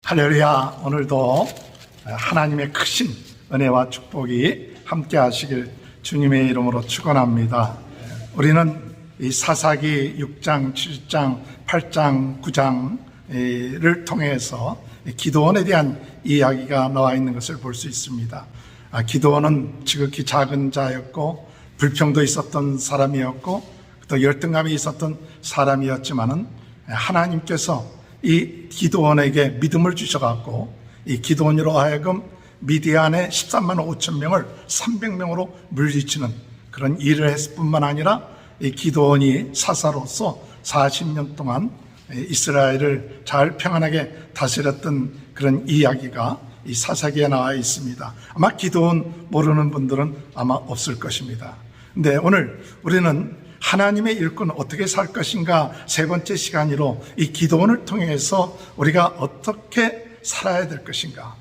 할렐루야. 오늘도 하나님의 크신 은혜와 축복이 함께 하시길 주님의 이름으로 축원합니다. 우리는 이 사사기 6장, 7장, 8장, 9장을 통해서 기드온에 대한 이야기가 나와 있는 것을 볼 수 있습니다. 기드온은 지극히 작은 자였고 불평도 있었던 사람이었고 또 열등감이 있었던 사람이었지만은 하나님께서 이 기드온에게 믿음을 주셔갖고 이 기드온으로 하여금 미디안의 13만 5천 명을 300명으로 물리치는 그런 일을 했을 뿐만 아니라 이 기드온이 사사로서 40년 동안 이스라엘을 잘 평안하게 다스렸던 그런 이야기가 이 사사기에 나와 있습니다. 아마 기드온 모르는 분들은 아마 없을 것입니다. 근데 오늘 우리는 하나님의 일꾼 어떻게 살 것인가 세 번째 시간으로 이 기드온을 통해서 우리가 어떻게 살아야 될 것인가,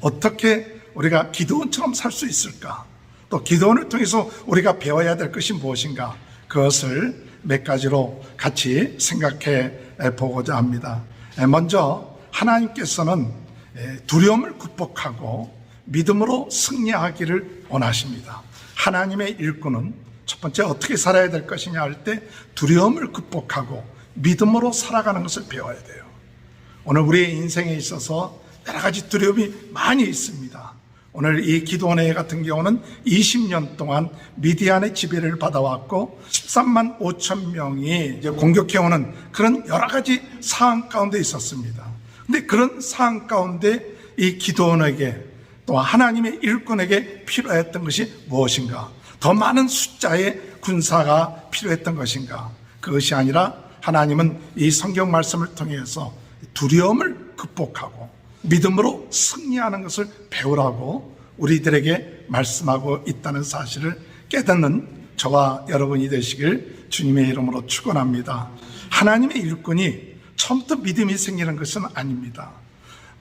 어떻게 우리가 기드온처럼 살 수 있을까, 또 기드온을 통해서 우리가 배워야 될 것이 무엇인가, 그것을 몇 가지로 같이 생각해 보고자 합니다. 먼저 하나님께서는 두려움을 극복하고 믿음으로 승리하기를 원하십니다. 하나님의 일꾼은 첫 번째 어떻게 살아야 될 것이냐 할 때 두려움을 극복하고 믿음으로 살아가는 것을 배워야 돼요. 오늘 우리의 인생에 있어서 여러 가지 두려움이 많이 있습니다. 오늘 이 기드온의 같은 경우는 20년 동안 미디안의 지배를 받아왔고 13만 5천 명이 이제 공격해오는 그런 여러 가지 상황 가운데 있었습니다. 근데 그런 상황 가운데 이 기드온에게 또 하나님의 일꾼에게 필요했던 것이 무엇인가? 더 많은 숫자의 군사가 필요했던 것인가? 그것이 아니라 하나님은 이 성경 말씀을 통해서 두려움을 극복하고 믿음으로 승리하는 것을 배우라고 우리들에게 말씀하고 있다는 사실을 깨닫는 저와 여러분이 되시길 주님의 이름으로 축원합니다. 하나님의 일꾼이 처음부터 믿음이 생기는 것은 아닙니다.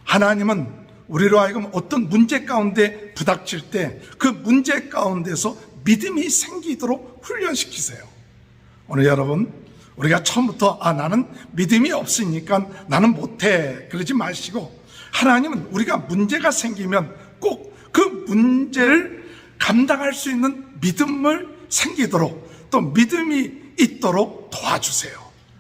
하나님은 우리로 하여금 어떤 문제 가운데 부닥칠 때 그 문제 가운데서 믿음이 생기도록 훈련시키세요. 오늘 여러분, 우리가 처음부터 나는 믿음이 없으니까 나는 못해 그러지 마시고, 하나님은 우리가 문제가 생기면 꼭 그 문제를 감당할 수 있는 믿음을 생기도록 또 믿음이 있도록 도와주세요.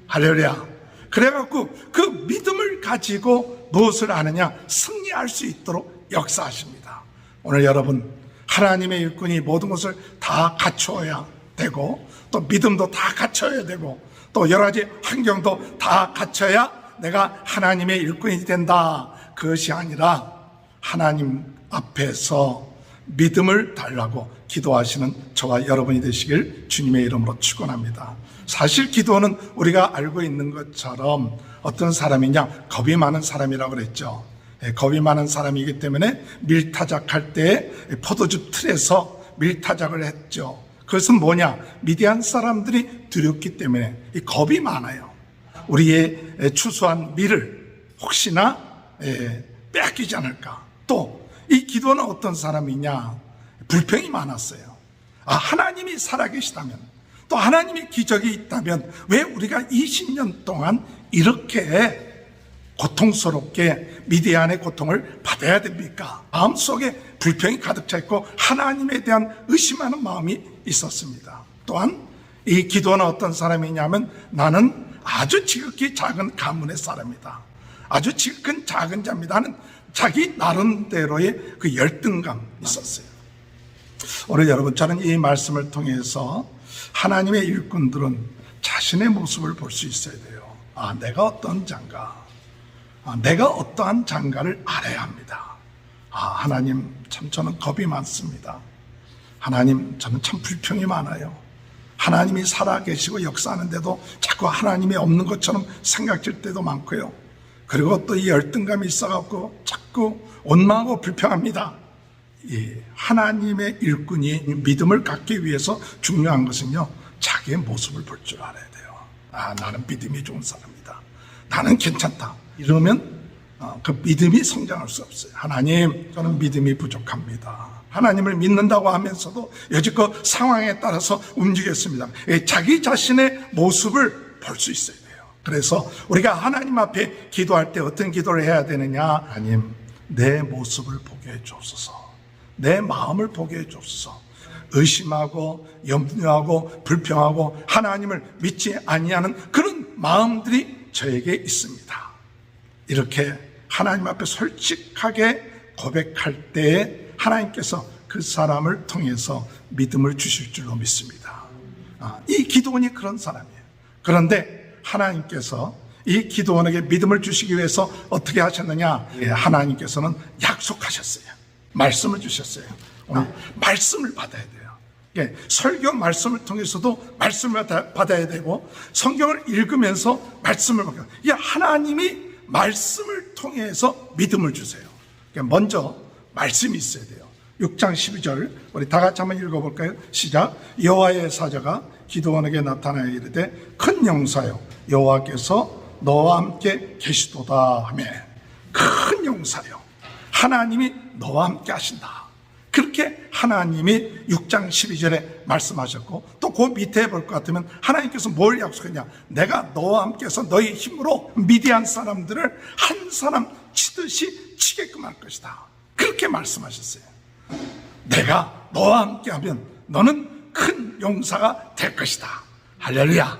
할렐루야. 그래갖고 그 믿음을 가지고 무엇을 하느냐? 승리할 수 있도록 역사하십니다. 오늘 여러분, 하나님의 일꾼이 모든 것을 다 갖추어야 되고 또 믿음도 다 갖춰야 되고 또 여러 가지 환경도 다 갖춰야 내가 하나님의 일꾼이 된다. 그것이 아니라 하나님 앞에서 믿음을 달라고 기도하시는 저와 여러분이 되시길 주님의 이름으로 축원합니다. 사실 기도는 우리가 알고 있는 것처럼 어떤 사람이냐? 겁이 많은 사람이라고 그랬죠. 겁이 많은 사람이기 때문에 밀타작할 때 포도주 틀에서 밀타작을 했죠. 그것은 뭐냐? 미디안 사람들이 두렵기 때문에 이 겁이 많아요. 우리의 추수한 밀을 혹시나 빼앗기지 않을까. 또 이 기도는 어떤 사람이냐? 불평이 많았어요. 하나님이 살아계시다면, 또 하나님의 기적이 있다면 왜 우리가 20년 동안 이렇게 고통스럽게 미디안의 고통을 받아야 됩니까? 마음속에 불평이 가득 차 있고 하나님에 대한 의심하는 마음이 있었습니다. 또한 이 기도는 어떤 사람이냐면, 나는 아주 지극히 작은 가문의 사람이다. 아주 지극히 작은 자입니다 하는 자기 나름대로의 그 열등감이 있었어요. 오늘 여러분, 저는 이 말씀을 통해서 하나님의 일꾼들은 자신의 모습을 볼 수 있어야 돼요. 내가 어떤 장가, 내가 어떠한 장가를 알아야 합니다. 하나님, 참 저는 겁이 많습니다. 하나님, 저는 참 불평이 많아요. 하나님이 살아계시고 역사하는데도 자꾸 하나님이 없는 것처럼 생각될 때도 많고요. 그리고 또 이 열등감이 있어갖고 자꾸 원망하고 불평합니다. 하나님의 일꾼이 믿음을 갖기 위해서 중요한 것은요, 자기의 모습을 볼 줄 알아야 돼요. 나는 믿음이 좋은 사람이다. 나는 괜찮다. 이러면 그 믿음이 성장할 수 없어요. 하나님, 저는 믿음이 부족합니다. 하나님을 믿는다고 하면서도 여지껏 상황에 따라서 움직였습니다. 자기 자신의 모습을 볼 수 있어야 돼요. 그래서 우리가 하나님 앞에 기도할 때 어떤 기도를 해야 되느냐? 하나님, 내 모습을 보게 해 주옵소서. 내 마음을 보게 해 주옵소서. 의심하고 염려하고 불평하고 하나님을 믿지 아니하는 그런 마음들이 저에게 있습니다. 이렇게 하나님 앞에 솔직하게 고백할 때에 하나님께서 그 사람을 통해서 믿음을 주실 줄로 믿습니다. 이 기도원이 그런 사람이에요. 그런데 하나님께서 이 기도원에게 믿음을 주시기 위해서 어떻게 하셨느냐? 하나님께서는 약속하셨어요. 말씀을 주셨어요. 오늘 말씀을 받아야 돼요. 설교 말씀을 통해서도 말씀을 받아야 되고, 성경을 읽으면서 말씀을 받아야 돼요. 하나님이 말씀을 통해서 믿음을 주세요. 먼저 말씀이 있어야 돼요. 6장 12절 우리 다 같이 한번 읽어볼까요? 시작. 여호와의 사자가 기드온에게 나타나여 이르되 큰 용사여 여호와께서 너와 함께 계시도다 하며, 큰 용사여 하나님이 너와 함께 하신다. 그렇게 하나님이 6장 12절에 말씀하셨고, 또 그 밑에 볼 것 같으면 하나님께서 뭘 약속했냐? 내가 너와 함께 해서 너희 힘으로 미디안 사람들을 한 사람 치듯이 치게끔 할 것이다. 그렇게 말씀하셨어요. 내가 너와 함께 하면 너는 큰 용사가 될 것이다. 할렐루야.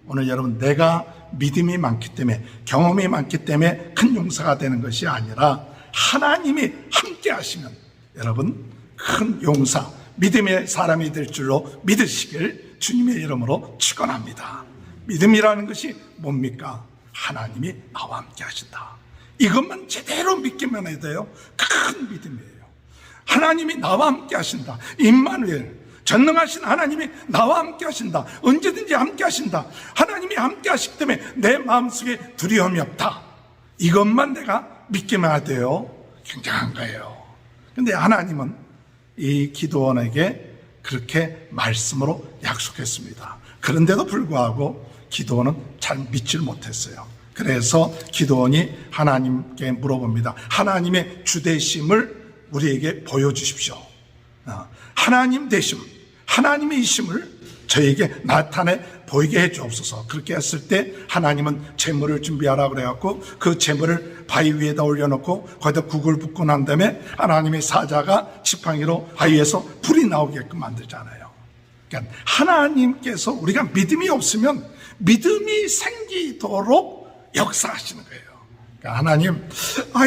오늘 여러분, 내가 믿음이 많기 때문에, 경험이 많기 때문에 큰 용사가 되는 것이 아니라 하나님이 함께 하시면 여러분 큰 용사, 믿음의 사람이 될 줄로 믿으시길 주님의 이름으로 축원합니다. 믿음이라는 것이 뭡니까? 하나님이 나와 함께 하신다. 이것만 제대로 믿기만 해도 돼요. 큰 믿음이에요. 하나님이 나와 함께 하신다. 임마누엘, 전능하신 하나님이 나와 함께 하신다. 언제든지 함께 하신다. 하나님이 함께 하시기 때문에 내 마음속에 두려움이 없다. 이것만 내가 믿기만 해도 굉장한 거예요. 근데 하나님은 이 기드온에게 그렇게 말씀으로 약속했습니다. 그런데도 불구하고 기드온은 잘 믿질 못했어요. 그래서 기드온이 하나님께 물어봅니다. 하나님의 주되심을 우리에게 보여주십시오. 하나님 되심, 하나님의 이심을 저에게 나타내 보이게 해 주옵소서. 그렇게 했을 때 하나님은 제물을 준비하라고 그래갖고 그 제물을 바위 위에다 올려놓고 거기다 국을 붓고 난 다음에 하나님의 사자가 지팡이로 바위에서 불이 나오게끔 만들잖아요. 그러니까 하나님께서 우리가 믿음이 없으면 믿음이 생기도록 역사하시는 거예요. 그러니까 하나님,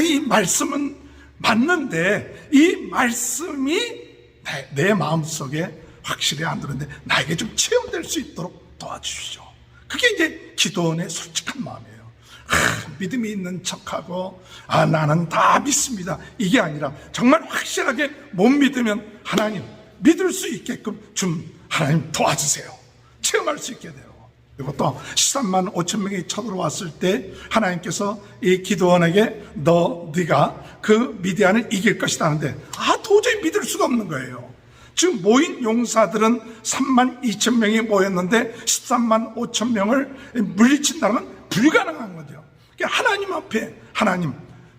이 말씀은 맞는데 이 말씀이 내 마음속에 확실히 안 들었는데 나에게 좀 체험될 수 있도록 도와주시죠. 그게 이제 기드온의 솔직한 마음이에요. 믿음이 있는 척하고 나는 다 믿습니다, 이게 아니라 정말 확실하게 못 믿으면 하나님 믿을 수 있게끔 좀 하나님 도와주세요. 체험할 수 있게 돼요. 그리고 또 13만 5천 명이 쳐들어왔을 때 하나님께서 이 기드온에게 네가 그 미디안을 이길 것이다 하는데 도저히 믿을 수가 없는 거예요. 지금 모인 용사들은 3만 2천 명이 모였는데 13만 5천 명을 물리친다는 건 불가능한 거죠. 그러니까 하나님 앞에 하나님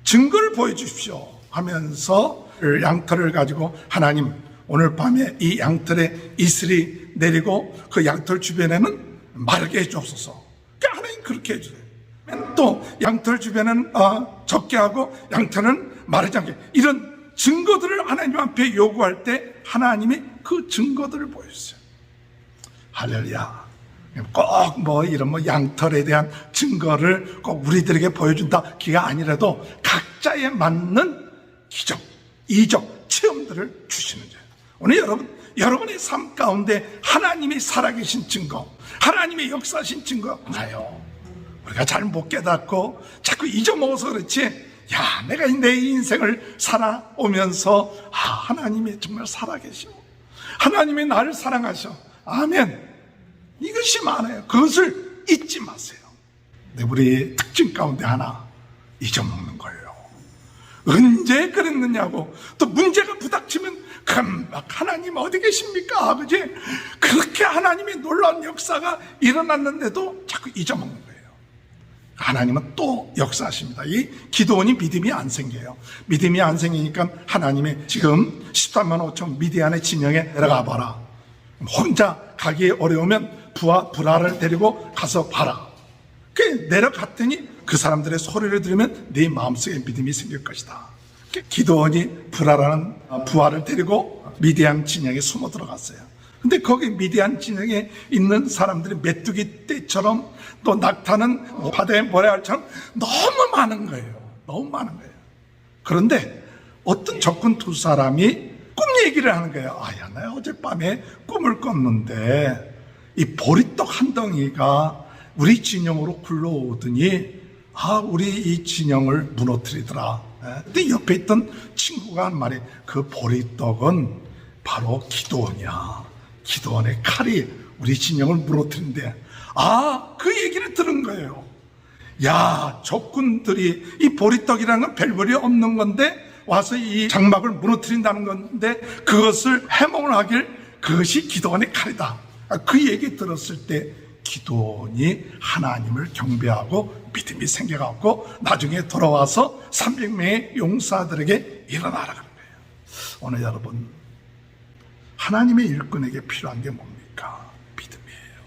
증거를 보여주십시오 하면서 양털을 가지고 하나님 오늘 밤에 이 양털에 이슬이 내리고 그 양털 주변에는 마르게 해주옵소서. 그러니까 하나님 그렇게 해주세요. 또 양털 주변은 적게 하고 양털은 마르지 않게, 이런 증거들을 하나님 앞에 요구할 때 하나님이 그 증거들을 보여주세요. 할렐루야. 꼭 이런 양털에 대한 증거를 꼭 우리들에게 보여준다 기가 아니라도 각자에 맞는 기적, 이적, 체험들을 주시는 거예요. 오늘 여러분의 삶 가운데 하나님이 살아계신 증거, 하나님의 역사하신 증거 나요. 우리가 잘 못 깨닫고 자꾸 잊어먹어서 그렇지, 내가 내 인생을 살아오면서 하나님이 정말 살아계시고 하나님이 나를 사랑하셔. 아멘. 이것이 많아요. 그것을 잊지 마세요. 우리 특징 가운데 하나 잊어먹는 거예요. 언제 그랬느냐고 또 문제가 부닥치면 금방 하나님 어디 계십니까? 아버지, 그렇게 하나님의 놀라운 역사가 일어났는데도 자꾸 잊어먹는 거예요. 하나님은 또 역사하십니다. 이 기드온이 믿음이 안 생겨요. 믿음이 안 생기니까 하나님의 지금 13만 5천 미디안의 진영에 내려가 봐라. 혼자 가기 어려우면 부하 불화를 데리고 가서 봐라. 내려갔더니 그 사람들의 소리를 들으면 네 마음속에 믿음이 생길 것이다. 기드온이 불화라는 부하를 데리고 미디안 진영에 숨어 들어갔어요. 근데 거기 미디안 진영에 있는 사람들이 메뚜기 떼처럼 또 낙타는 바다의 모래알처럼 너무 많은 거예요. 너무 많은 거예요. 그런데 어떤 적군 두 사람이 꿈 얘기를 하는 거예요. 야, 나 어젯밤에 꿈을 꿨는데 이 보리떡 한 덩이가 우리 진영으로 굴러오더니 우리 이 진영을 무너뜨리더라. 근데 옆에 있던 친구가 한 말이, 그 보리떡은 바로 기드온이야. 기드온의 칼이 우리 진영을 무너뜨린대. 그 얘기를 들은 거예요. 야, 적군들이 이 보리떡이라는 건 별볼이 없는 건데 와서 이 장막을 무너뜨린다는 건데 그것을 해몽을 하길 그것이 기드온의 칼이다. 그 얘기 들었을 때 기드온이 하나님을 경배하고 믿음이 생겨갖고 나중에 돌아와서 300명의 용사들에게 일어나라 그런 거예요. 오늘 여러분, 하나님의 일꾼에게 필요한 게 뭡니까? 믿음이에요.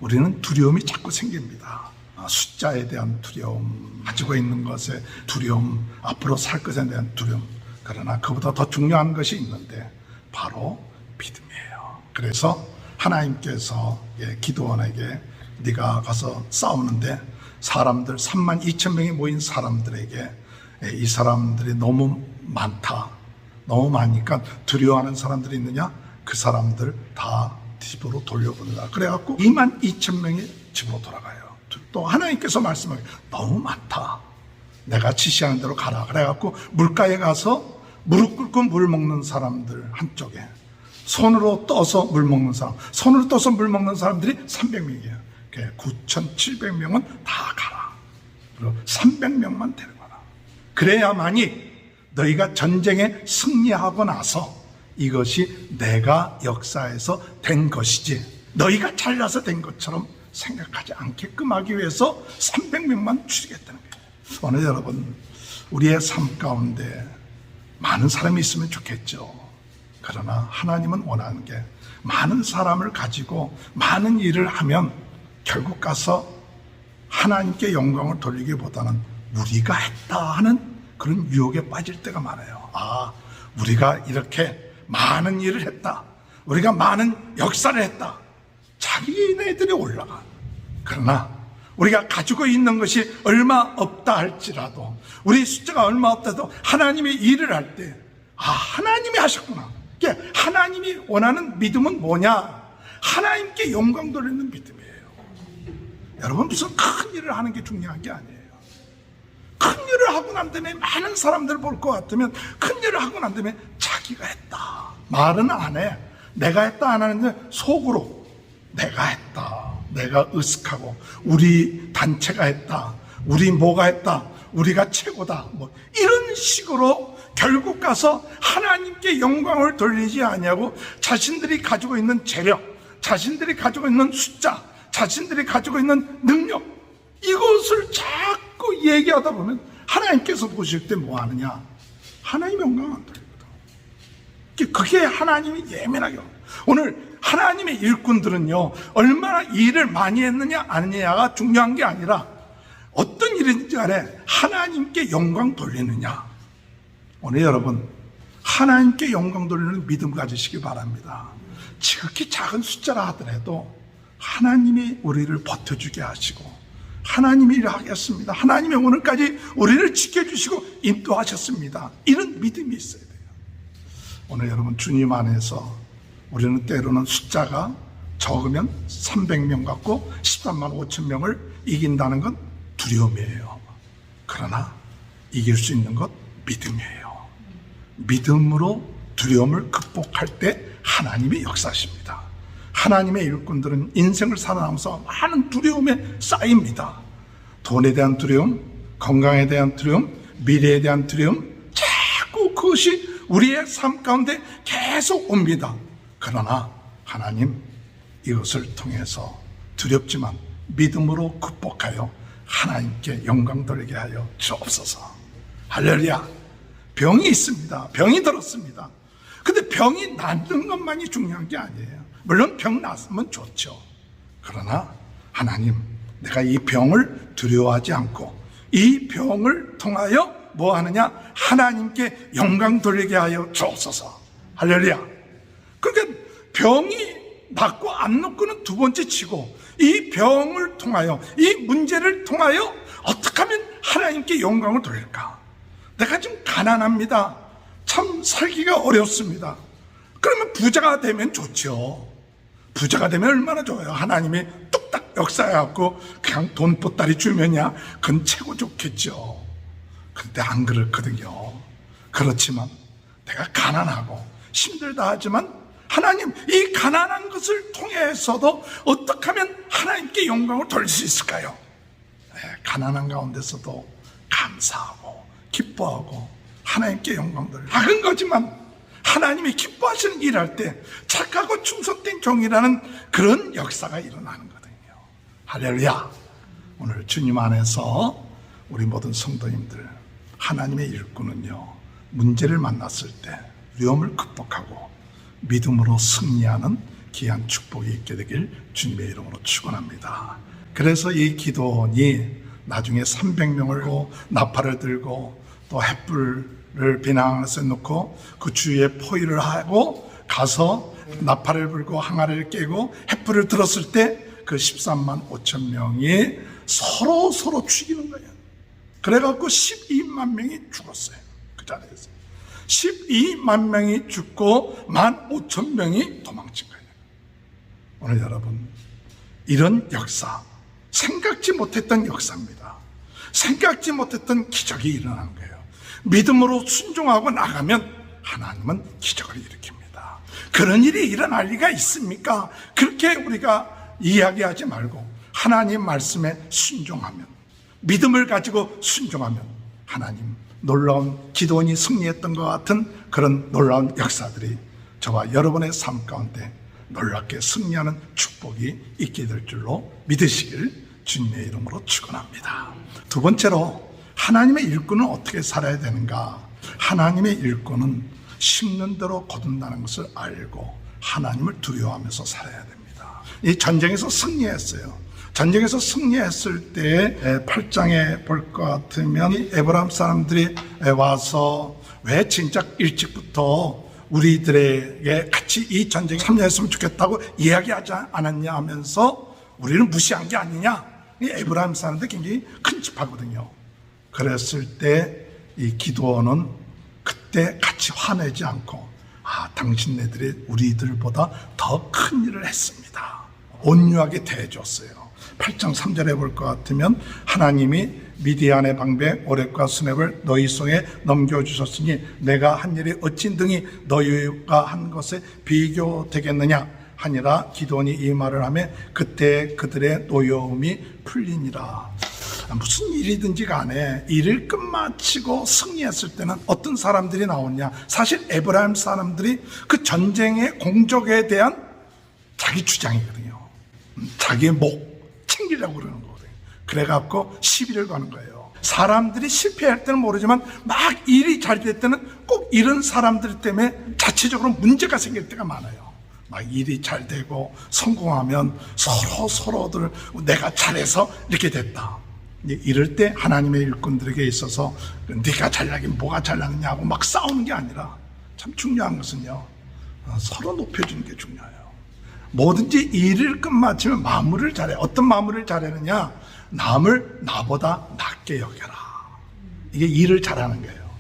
우리는 두려움이 자꾸 생깁니다. 숫자에 대한 두려움, 가지고 있는 것에 두려움, 앞으로 살 것에 대한 두려움. 그러나 그보다 더 중요한 것이 있는데 바로 믿음이에요. 그래서 하나님께서 기드온에게 네가 가서 싸우는데 사람들 32,000명이 모인 사람들에게 이 사람들이 너무 많다. 너무 많으니까 두려워하는 사람들이 있느냐? 그 사람들 다 집으로 돌려보내라. 그래갖고 22,000명이 집으로 돌아가요. 또 하나님께서 말씀하세요. 너무 많다. 내가 지시하는 대로 가라. 그래갖고 물가에 가서 무릎 꿇고 물 먹는 사람들 한쪽에, 손으로 떠서 물 먹는 사람, 손으로 떠서 물 먹는 사람들이 300명이에요. 9,700명은 다 가라. 그리고 300명만 데려가라. 그래야만이 너희가 전쟁에 승리하고 나서 이것이 내가 역사에서 된 것이지 너희가 잘나서 된 것처럼 생각하지 않게끔 하기 위해서 300명만 추리겠다는 거예요. 오늘 여러분, 우리의 삶 가운데 많은 사람이 있으면 좋겠죠. 그러나 하나님은 원하는 게 많은 사람을 가지고 많은 일을 하면 결국 가서 하나님께 영광을 돌리기보다는 우리가 했다 하는 그런 유혹에 빠질 때가 많아요. 우리가 이렇게 많은 일을 했다. 우리가 많은 역사를 했다. 자기네들이 올라가. 그러나 우리가 가지고 있는 것이 얼마 없다 할지라도, 우리 숫자가 얼마 없다 해도 하나님이 일을 할 때 하나님이 하셨구나. 하나님이 원하는 믿음은 뭐냐? 하나님께 영광 돌리는 믿음이에요. 여러분, 무슨 큰 일을 하는 게 중요한 게 아니에요. 큰 일을 하고 난 다음에 많은 사람들 볼 것 같으면, 큰 일을 하고 난 다음에 자기가 했다 말은 안 해. 내가 했다 안 하는데 속으로 내가 했다, 내가 으쓱하고 우리 단체가 했다, 우리 뭐가 했다, 우리가 최고다, 뭐 이런 식으로 결국 가서 하나님께 영광을 돌리지 아니하고 자신들이 가지고 있는 재력, 자신들이 가지고 있는 숫자, 자신들이 가지고 있는 능력, 이것을 자꾸 얘기하다 보면 하나님께서 보실 때 뭐 하느냐? 하나님 영광 안 돌리거든. 그게 하나님이 예민하게. 오늘 하나님의 일꾼들은요, 얼마나 일을 많이 했느냐 아니냐가 중요한 게 아니라 어떤 일인지 간에 하나님께 영광 돌리느냐. 오늘 여러분, 하나님께 영광 돌리는 믿음 가지시기 바랍니다. 지극히 작은 숫자라 하더라도 하나님이 우리를 버텨주게 하시고, 하나님이 일하겠습니다, 하나님이 오늘까지 우리를 지켜주시고 인도하셨습니다, 이런 믿음이 있어야 돼요. 오늘 여러분, 주님 안에서 우리는 때로는 숫자가 적으면 300명 갖고 13만 5천 명을 이긴다는 건 두려움이에요. 그러나 이길 수 있는 것 믿음이에요. 믿음으로 두려움을 극복할 때 하나님이 역사하십니다. 하나님의 일꾼들은 인생을 살아가면서 많은 두려움에 쌓입니다. 돈에 대한 두려움, 건강에 대한 두려움, 미래에 대한 두려움, 자꾸 그것이 우리의 삶 가운데 계속 옵니다. 그러나 하나님, 이것을 통해서 두렵지만 믿음으로 극복하여 하나님께 영광 돌리게 하여 주옵소서. 할렐루야. 병이 있습니다. 병이 들었습니다. 근데 병이 낫는 것만이 중요한 게 아니에요. 물론 병 났으면 좋죠. 그러나 하나님, 내가 이 병을 두려워하지 않고 이 병을 통하여 뭐 하느냐? 하나님께 영광 돌리게 하여 주옵소서. 할렐루야. 그러니까 병이 낫고 안 낫고는 두 번째 치고 이 병을 통하여 이 문제를 통하여 어떻게 하면 하나님께 영광을 돌릴까? 내가 좀 가난합니다. 참 살기가 어렵습니다. 그러면 부자가 되면 좋죠. 부자가 되면 얼마나 좋아요. 하나님이 뚝딱 역사해갖고 그냥 돈 보따리 주면야 그건 최고 좋겠죠. 근데 안 그렇거든요. 그렇지만 내가 가난하고 힘들다 하지만 하나님, 이 가난한 것을 통해서도 어떻게 하면 하나님께 영광을 돌릴 수 있을까요? 가난한 가운데서도 감사하고 기뻐하고 하나님께 영광 돌리고 작은 거지만 하나님이 기뻐하시는 일을 할 때 착하고 충성된 종이라는 그런 역사가 일어나는 거거든요. 할렐루야. 오늘 주님 안에서 우리 모든 성도님들, 하나님의 일꾼은요, 문제를 만났을 때 위험을 극복하고 믿음으로 승리하는 귀한 축복이 있게 되길 주님의 이름으로 축원합니다. 그래서 이 기도원이 나중에 300명을 나팔을 들고 또 횃불을 비낭에서 놓고 그 주위에 포위를 하고 가서 나팔을 불고 항아리를 깨고 횃불을 들었을 때 그 13만 5천 명이 서로 죽이는 거예요. 그래갖고 12만 명이 죽었어요. 그 자리에서 12만 명이 죽고 15,000명이 도망친 거예요. 오늘 여러분, 이런 역사, 생각지 못했던 역사입니다. 생각지 못했던 기적이 일어나는 거예요. 믿음으로 순종하고 나가면 하나님은 기적을 일으킵니다. 그런 일이 일어날 리가 있습니까? 그렇게 우리가 이야기하지 말고 하나님 말씀에 순종하면, 믿음을 가지고 순종하면 하나님 놀라운 기도원이 승리했던 것 같은 그런 놀라운 역사들이 저와 여러분의 삶 가운데 놀랍게 승리하는 축복이 있게 될 줄로 믿으시길 주님의 이름으로 축원합니다. 두 번째로, 하나님의 일꾼은 어떻게 살아야 되는가? 하나님의 일꾼은 심는 대로 거둔다는 것을 알고 하나님을 두려워하면서 살아야 됩니다. 이 전쟁에서 승리했어요. 전쟁에서 승리했을 때 8장에 볼 것 같으면 에브라임 사람들이 와서 왜 진짜 일찍부터 우리들에게 같이 이 전쟁에 참여했으면 좋겠다고 이야기하지 않았냐 하면서 우리는 무시한 게 아니냐. 이 에브라임 사람들 굉장히 큰 집하거든요. 그랬을 때 이 기드온은 그때 같이 화내지 않고 당신네들이 우리들보다 더 큰 일을 했습니다. 온유하게 대해줬어요. 8장 3절에 볼 것 같으면 하나님이 미디안의 방백 오렉과 수냅을 너희 손에 넘겨주셨으니 내가 한 일이 어찌 능히 너희가 한 것에 비교되겠느냐 하니라. 기드온이 이 말을 하며 그때 그들의 노여움이 풀리니라. 무슨 일이든지 간에 일을 끝마치고 승리했을 때는 어떤 사람들이 나오냐, 사실 에브라임 사람들이 그 전쟁의 공적에 대한 자기 주장이거든요. 자기의 목 챙기려고 그러는 거거든요. 그래갖고 시비를 거는 거예요. 사람들이 실패할 때는 모르지만 막 일이 잘 될 때는 꼭 이런 사람들 때문에 자체적으로 문제가 생길 때가 많아요. 막 일이 잘 되고 성공하면 서로들 내가 잘해서 이렇게 됐다. 이럴 때 하나님의 일꾼들에게 있어서 네가 잘나긴 뭐가 잘나느냐고 막 싸우는 게 아니라 참 중요한 것은요, 서로 높여주는 게 중요해요. 뭐든지 일을 끝마치면 마무리를 잘해. 어떤 마무리를 잘하느냐? 남을 나보다 낫게 여겨라. 이게 일을 잘하는 거예요.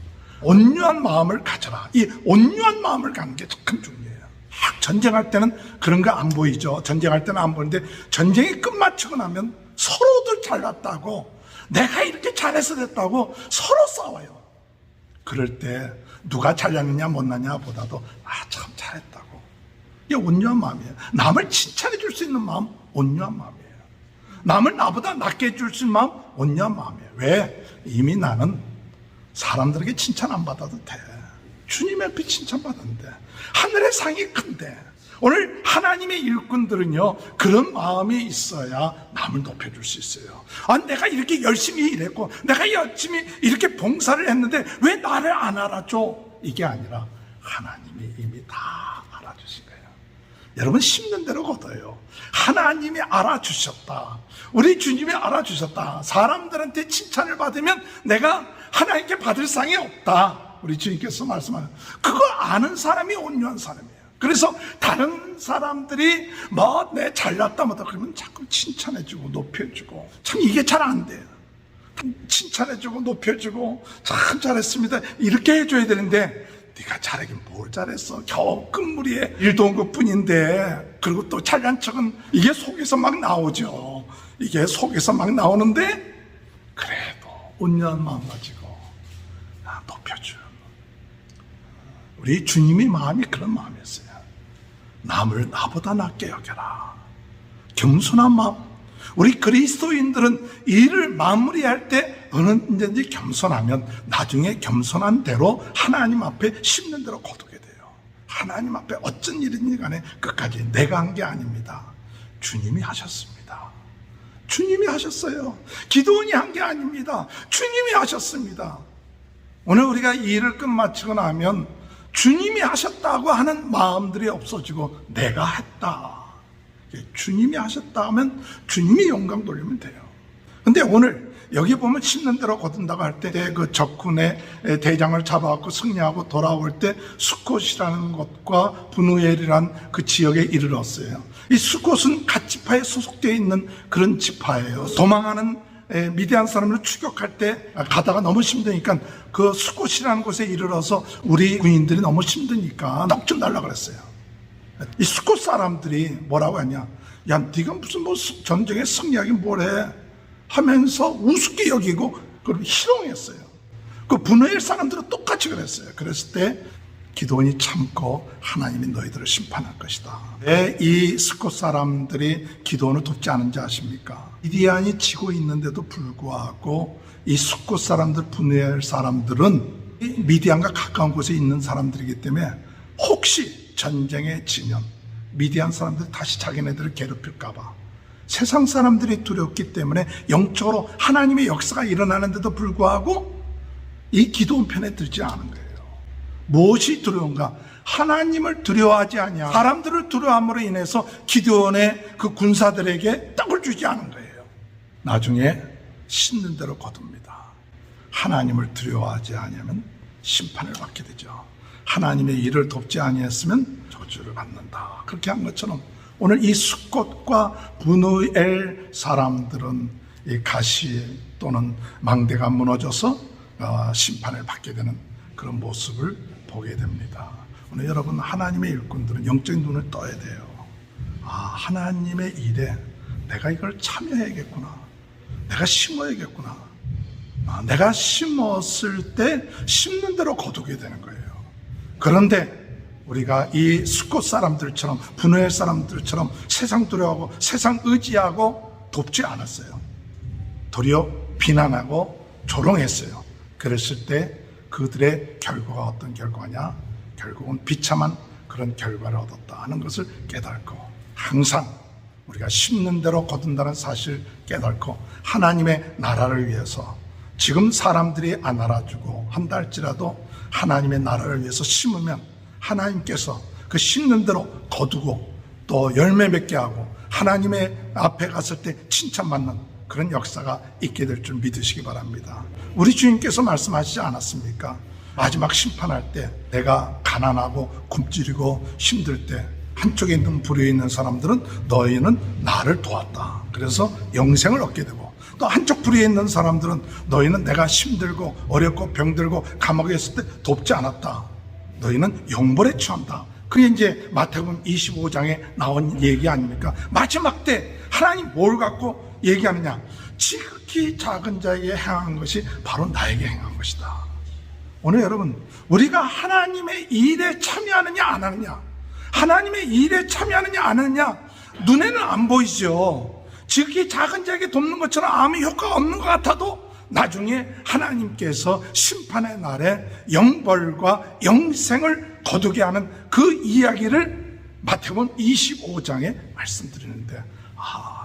온유한 마음을 가져라. 이 온유한 마음을 갖는 게 참 중요해요. 전쟁할 때는 그런 거 안 보이죠. 전쟁할 때는 안 보이는데 전쟁이 끝마치고 나면 서로들 잘났다고, 내가 이렇게 잘해서 됐다고 서로 싸워요. 그럴 때 누가 잘났느냐 못났냐 보다도 참 잘했다고. 이게 온유한 마음이에요. 남을 칭찬해 줄 수 있는 마음, 온유한 마음이에요. 남을 나보다 낫게 해줄 수 있는 마음, 온유한 마음이에요. 왜? 이미 나는 사람들에게 칭찬 안 받아도 돼. 주님 앞에 칭찬받았는데, 하늘의 상이 큰데. 오늘 하나님의 일꾼들은요, 그런 마음이 있어야 남을 높여줄 수 있어요. 내가 이렇게 열심히 일했고 내가 열심히 이렇게 봉사를 했는데 왜 나를 안 알아줘? 이게 아니라 하나님이 이미 다 알아주신 거예요. 여러분 심는 대로 거둬요. 하나님이 알아주셨다. 우리 주님이 알아주셨다. 사람들한테 칭찬을 받으면 내가 하나님께 받을 상이 없다. 우리 주님께서 말씀하는 그거 아는 사람이 온유한 사람이에요. 그래서 다른 사람들이 뭐 내 잘났다 뭐다 그러면 자꾸 칭찬해주고 높여주고 참 이게 잘 안 돼요. 칭찬해주고 높여주고 참 잘했습니다 이렇게 해줘야 되는데 네가 잘하긴 뭘 잘했어. 겨우 끝무리에 일도 온 것뿐인데 그리고 또 잘난 척은 이게 속에서 막 나오죠. 이게 속에서 막 나오는데 그래도 온유한 마음 가지고 높여줘. 우리 주님의 마음이 그런 마음이었어요. 남을 나보다 낫게 여겨라. 겸손한 마음. 우리 그리스도인들은 일을 마무리할 때 언제든지 겸손하면 나중에 겸손한 대로 하나님 앞에 심는 대로 거두게 돼요. 하나님 앞에 어쩐 일이든지 간에 끝까지 내가 한 게 아닙니다. 주님이 하셨습니다. 주님이 하셨어요. 기도원이 한 게 아닙니다. 주님이 하셨습니다. 오늘 우리가 이 일을 끝마치고 나면 주님이 하셨다고 하는 마음들이 없어지고 내가 했다. 주님이 하셨다 하면 주님이 영광 돌리면 돼요. 근데 오늘 여기 보면 심는 대로 거둔다고 할 때 그 적군의 대장을 잡아갖고 승리하고 돌아올 때 수콧이라는 곳과 분우엘이라는 그 지역에 이르렀어요. 이 수콧은 갓 지파에 소속되어 있는 그런 지파예요. 도망하는 미디안 사람을 추격할 때 가다가 너무 힘드니까 그 수콧이라는 곳에 이르러서 우리 군인들이 너무 힘드니까 넋 좀 달라 그랬어요. 이 수콧 사람들이 뭐라고 하냐, 야 네가 무슨 뭐 전쟁에 승리하긴 뭐래 하면서 우습게 여기고 그걸 희롱했어요. 그 분우엘 사람들은 똑같이 그랬어요. 그랬을 때 기도원이 참고 하나님이 너희들을 심판할 것이다. 왜 이 수콧 사람들이 기도원을 돕지 않은지 아십니까? 미디안이 지고 있는데도 불구하고 이 수콧 사람들, 분우엘 사람들은 미디안과 가까운 곳에 있는 사람들이기 때문에 혹시 전쟁에 지면 미디안 사람들이 다시 자기네들을 괴롭힐까봐 세상 사람들이 두렵기 때문에 영적으로 하나님의 역사가 일어나는데도 불구하고 이 기도원 편에 들지 않은 거예요. 무엇이 두려운가? 하나님을 두려워하지 아니하 사람들을 두려워함으로 인해서 기도원의 그 군사들에게 떡을 주지 않은 거예요. 나중에 씻는 대로 거둡니다. 하나님을 두려워하지 아니하면 심판을 받게 되죠. 하나님의 일을 돕지 아니했으면 저주를 받는다. 그렇게 한 것처럼 오늘 이 수콧과 분우엘 사람들은 이 가시 또는 망대가 무너져서 심판을 받게 되는 그런 모습을 보게 됩니다. 오늘 여러분 하나님의 일꾼들은 영적인 눈을 떠야 돼요. 하나님의 일에 내가 이걸 참여해야겠구나. 내가 심어야겠구나. 내가 심었을 때 심는 대로 거두게 되는 거예요. 그런데 우리가 이 수콧 사람들처럼 분우엘 사람들처럼 세상 두려워하고 세상 의지하고 돕지 않았어요. 도리어 비난하고 조롱했어요. 그랬을 때 그들의 결과가 어떤 결과냐? 결국은 비참한 그런 결과를 얻었다 하는 것을 깨닫고 항상 우리가 심는 대로 거둔다는 사실을 깨닫고 하나님의 나라를 위해서 지금 사람들이 안 알아주고 한다 할지라도 하나님의 나라를 위해서 심으면 하나님께서 그 심는 대로 거두고 또 열매 맺게 하고 하나님의 앞에 갔을 때 칭찬받는 그런 역사가 있게 될 줄 믿으시기 바랍니다. 우리 주님께서 말씀하시지 않았습니까? 마지막 심판할 때 내가 가난하고 굶주리고 힘들 때 한쪽에 있는 불의에 있는 사람들은 너희는 나를 도왔다. 그래서 영생을 얻게 되고 또 한쪽 불의에 있는 사람들은 너희는 내가 힘들고 어렵고 병들고 감옥에 있을 때 돕지 않았다. 너희는 영벌에 처한다. 그게 이제 마태복음 25장에 나온 얘기 아닙니까? 마지막 때 하나님 뭘 갖고 얘기하느냐? 지극히 작은 자에게 행한 것이 바로 나에게 행한 것이다. 오늘 여러분 우리가 하나님의 일에 참여하느냐 안 하느냐, 하나님의 일에 참여하느냐 안 하느냐 눈에는 안 보이죠. 지극히 작은 자에게 돕는 것처럼 아무 효과가 없는 것 같아도 나중에 하나님께서 심판의 날에 영벌과 영생을 거두게 하는 그 이야기를 마태복음 25장에 말씀드리는데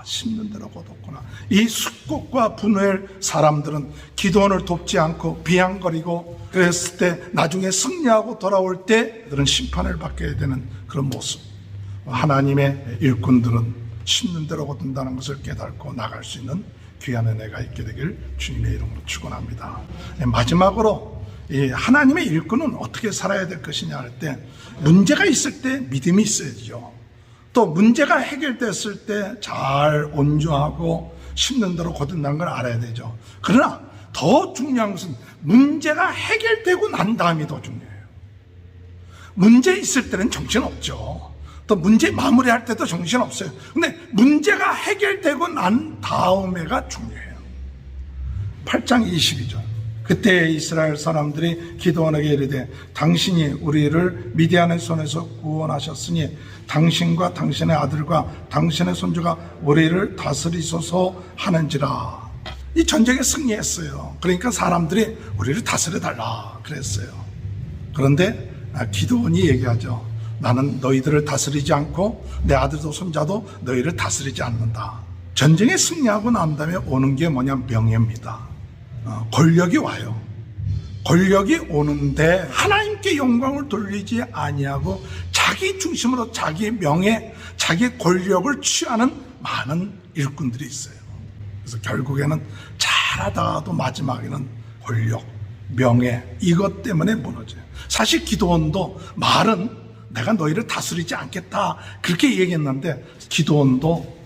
심는 대로 거뒀구나. 이 수콧과 분우엘 사람들은 기도원을 돕지 않고 비양거리고 그랬을 때 나중에 승리하고 돌아올 때 그들은 심판을 받게 되는 그런 모습. 하나님의 일꾼들은 심는 대로 거둔다는 것을 깨닫고 나갈 수 있는 귀한 은혜가 있게 되길 주님의 이름으로 축원합니다. 마지막으로 이 하나님의 일꾼은 어떻게 살아야 될 것이냐 할 때, 문제가 있을 때 믿음이 있어야죠. 또 문제가 해결됐을 때 잘 온주하고 심는 대로 거둔다는 걸 알아야 되죠. 그러나 더 중요한 것은 문제가 해결되고 난 다음이 더 중요해요. 문제 있을 때는 정신없죠. 또 문제 마무리할 때도 정신없어요. 근데 문제가 해결되고 난 다음에가 중요해요. 8장 22절. 그때 이스라엘 사람들이 기드온에게 이르되 당신이 우리를 미디안의 손에서 구원하셨으니 당신과 당신의 아들과 당신의 손주가 우리를 다스리소서 하는지라. 이 전쟁에 승리했어요. 그러니까 사람들이 우리를 다스려달라 그랬어요. 그런데 기드온이 얘기하죠. 나는 너희들을 다스리지 않고 내 아들도 손자도 너희를 다스리지 않는다. 전쟁에 승리하고 난 다음에 오는 게 뭐냐? 명예입니다. 권력이 와요. 권력이 오는데 하나님께 영광을 돌리지 아니하고 자기 중심으로 자기 명예, 자기 권력을 취하는 많은 일꾼들이 있어요. 그래서 결국에는 잘하다가도 마지막에는 권력, 명예 이것 때문에 무너져요. 사실 기드온도 말은 내가 너희를 다스리지 않겠다 그렇게 얘기했는데, 기드온도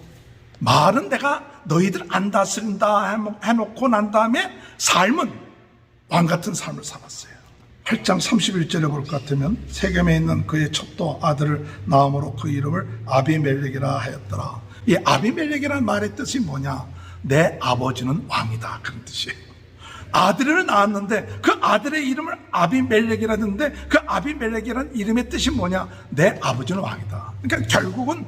말은 내가 너희들 안 다스린다 해놓고 난 다음에 삶은 왕같은 삶을 살았어요. 8장 31절에 볼 것 같으면 세겜에 있는 그의 첩도 아들을 낳음으로 그 이름을 아비멜렉이라 하였더라. 이 아비멜렉이라는 말의 뜻이 뭐냐? 내 아버지는 왕이다 그런 뜻이에요. 아들을 낳았는데 그 아들의 이름을 아비멜렉이라는데 그 아비멜렉이라는 이름의 뜻이 뭐냐? 내 아버지는 왕이다. 그러니까 결국은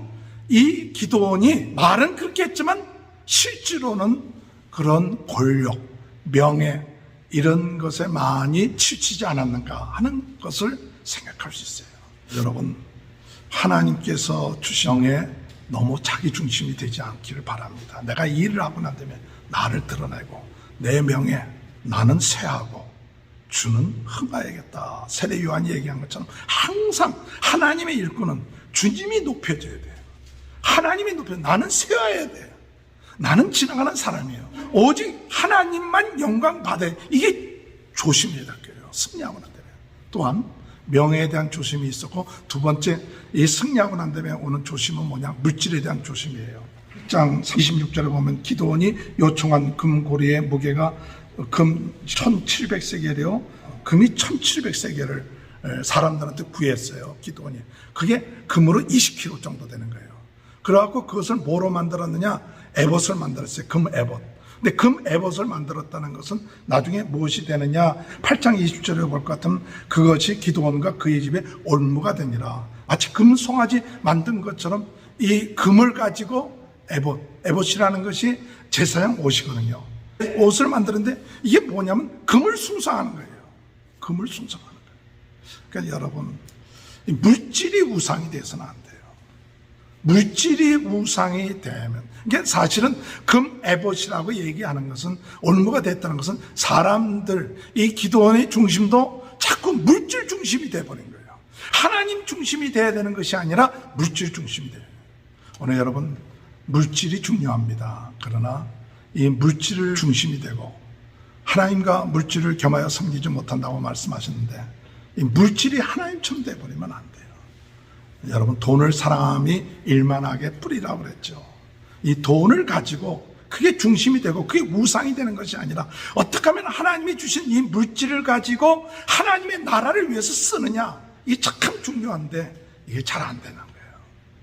이 기드온이 말은 그렇게 했지만 실제로는 그런 권력, 명예 이런 것에 많이 치우치지 않았는가 하는 것을 생각할 수 있어요. 여러분, 하나님께서 주신 명예 너무 자기 중심이 되지 않기를 바랍니다. 내가 이 일을 하고 난 다음에 나를 드러내고 내 명예 나는 쇠하고 주는 흥하야겠다. 세례 요한이 얘기한 것처럼 항상 하나님의 일꾼은 주님이 높여져야 돼요. 하나님이 나는 쇠해야 돼요. 나는 지나가는 사람이에요. 오직 하나님만 영광 받아야 돼요. 이게 조심해야 될 거예요. 승리하고 난 다음에. 또한 명예에 대한 조심이 있었고, 두 번째 이 승리하고 난 다음에 오는 조심은 뭐냐? 물질에 대한 조심이에요. 1장 26절에 보면 기드온이 요청한 금고리의 무게가 금 1700세겔이요. 금이 1700세겔을 사람들한테 구했어요. 기드온이. 그게 금으로 20kg 정도 되는 거예요. 그래갖고 그것을 뭐로 만들었느냐? 에봇을 만들었어요. 금 에봇. 근데 금 에봇을 만들었다는 것은 나중에 무엇이 되느냐? 8장 20절에 볼 것 같으면 그것이 기드온과 그의 집에 올무가 되니라. 마치 금 송아지 만든 것처럼 이 금을 가지고 에봇이라는 것이 제사장 옷이거든요. 옷을 만드는데 이게 뭐냐면 금을 숭상하는 거예요. 금을 숭상하는 거예요. 그러니까 여러분, 물질이 우상이 돼서는 안 돼요. 물질이 우상이 되면, 이게 사실은 금 에봇이라고 얘기하는 것은, 올무가 됐다는 것은 사람들, 이 기드온의 중심도 자꾸 물질 중심이 돼버린 거예요. 하나님 중심이 돼야 되는 것이 아니라 물질 중심이 돼요. 오늘 여러분, 물질이 중요합니다. 그러나 이 물질을 중심이 되고 하나님과 물질을 겸하여 섬기지 못한다고 말씀하셨는데, 이 물질이 하나님처럼 돼버리면 안 돼요. 여러분, 돈을 사랑함이 일만하게 뿌리라고 그랬죠. 이 돈을 가지고 그게 중심이 되고 그게 우상이 되는 것이 아니라 어떻게 하면 하나님이 주신 이 물질을 가지고 하나님의 나라를 위해서 쓰느냐, 이게 참 중요한데 이게 잘 안 되는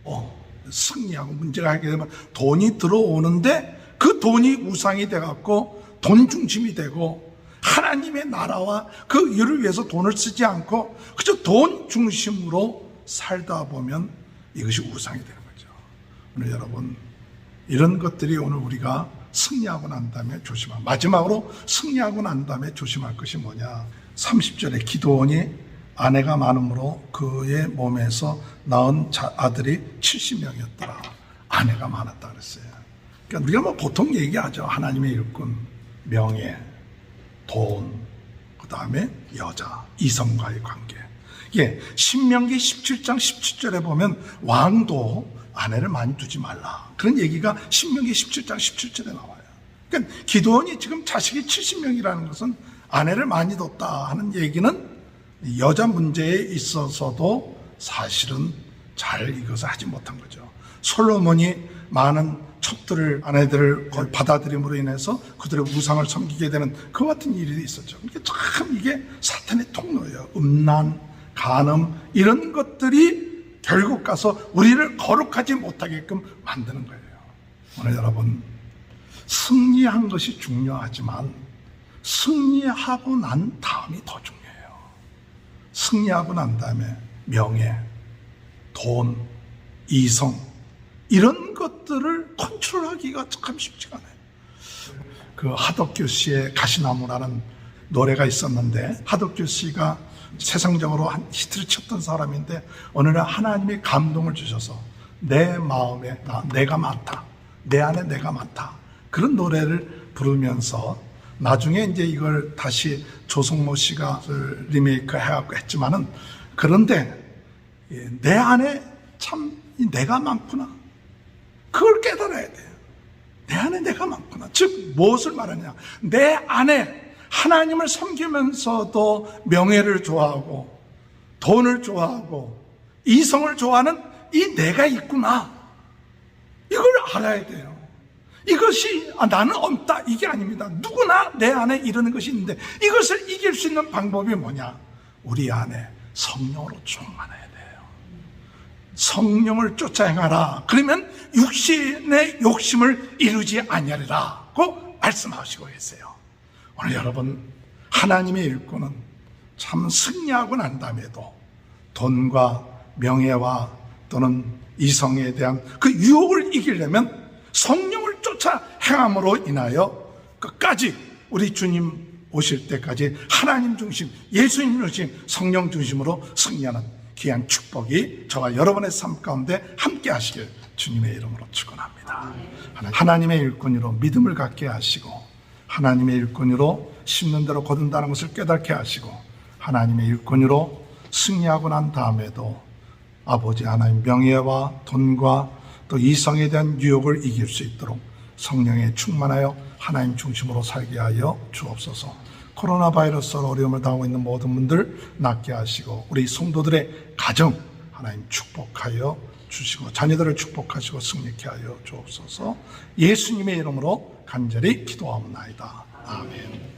거예요. 승리하고 문제가 해결되면 돈이 들어오는데 그 돈이 우상이 돼갖고 돈 중심이 되고 하나님의 나라와 그 일을 위해서 돈을 쓰지 않고 그저 돈 중심으로 살다 보면 이것이 우상이 되는 거죠. 오늘 여러분, 이런 것들이 오늘 우리가 승리하고 난 다음에 조심할, 마지막으로 승리하고 난 다음에 조심할 것이 뭐냐? 30절에 기드온이 아내가 많음으로 그의 몸에서 낳은 아들이 70명이었더라. 아내가 많았다 그랬어요. 그러니까 우리가 뭐 보통 얘기하죠. 하나님의 일꾼, 명예, 돈, 그 다음에 여자, 이성과의 관계. 예, 신명기 17장 17절에 보면 왕도 아내를 많이 두지 말라. 그런 얘기가 신명기 17장 17절에 나와요. 그러니까 기드온이 지금 자식이 70명이라는 것은 아내를 많이 뒀다 하는 얘기는 여자 문제에 있어서도 사실은 잘 이것을 하지 못한 거죠. 솔로몬이 많은 첩들을 아내들을 받아들임으로 인해서 그들의 우상을 섬기게 되는 그와 같은 일이 있었죠. 그러니까 참 이게 사탄의 통로예요. 음란, 간음 이런 것들이 결국 가서 우리를 거룩하지 못하게끔 만드는 거예요. 오늘 여러분, 승리한 것이 중요하지만 승리하고 난 다음이 더 중요해요. 승리하고 난 다음에 명예, 돈, 이성 이런 것들을 컨트롤하기가 참 쉽지가 않아요. 그 하덕규 씨의 가시나무라는 노래가 있었는데, 하덕규 씨가 세상적으로 한 히트를 쳤던 사람인데 어느 날 하나님이 감동을 주셔서 내 마음에 내가 많다, 내 안에 내가 많다, 그런 노래를 부르면서 나중에 이제 이걸 다시 조성모 씨가 리메이크 해갖고 했지만은, 그런데 내 안에 참 내가 많구나, 그걸 깨달아야 돼요. 내 안에 내가 많구나. 즉 무엇을 말하냐, 내 안에 하나님을 섬기면서도 명예를 좋아하고 돈을 좋아하고 이성을 좋아하는 이 내가 있구나, 이걸 알아야 돼요. 이것이 나는 없다 이게 아닙니다. 누구나 내 안에 이러는 것이 있는데, 이것을 이길 수 있는 방법이 뭐냐, 우리 안에 성령으로 충만해야 돼요. 성령을 쫓아 행하라. 그러면 육신의 욕심을 이루지 아니하리라고 말씀하시고 계세요. 오늘 여러분, 하나님의 일꾼은 참 승리하고 난 다음에도 돈과 명예와 또는 이성에 대한 그 유혹을 이기려면 성령을 쫓아 행함으로 인하여 끝까지 우리 주님 오실 때까지 하나님 중심, 예수님 중심, 성령 중심으로 승리하는 귀한 축복이 저와 여러분의 삶 가운데 함께 하시길 주님의 이름으로 축원합니다. 하나님의 일꾼으로 믿음을 갖게 하시고, 하나님의 일꾼으로 심는 대로 거둔다는 것을 깨닫게 하시고, 하나님의 일꾼으로 승리하고 난 다음에도 아버지 하나님 명예와 돈과 또 이성에 대한 유혹을 이길 수 있도록 성령에 충만하여 하나님 중심으로 살게 하여 주옵소서. 코로나 바이러스로 어려움을 당하고 있는 모든 분들 낫게 하시고, 우리 성도들의 가정 하나님 축복하여 주시고, 자녀들을 축복하시고 승리케 하여 주옵소서. 예수님의 이름으로 간절히 기도하옵나이다. 아멘.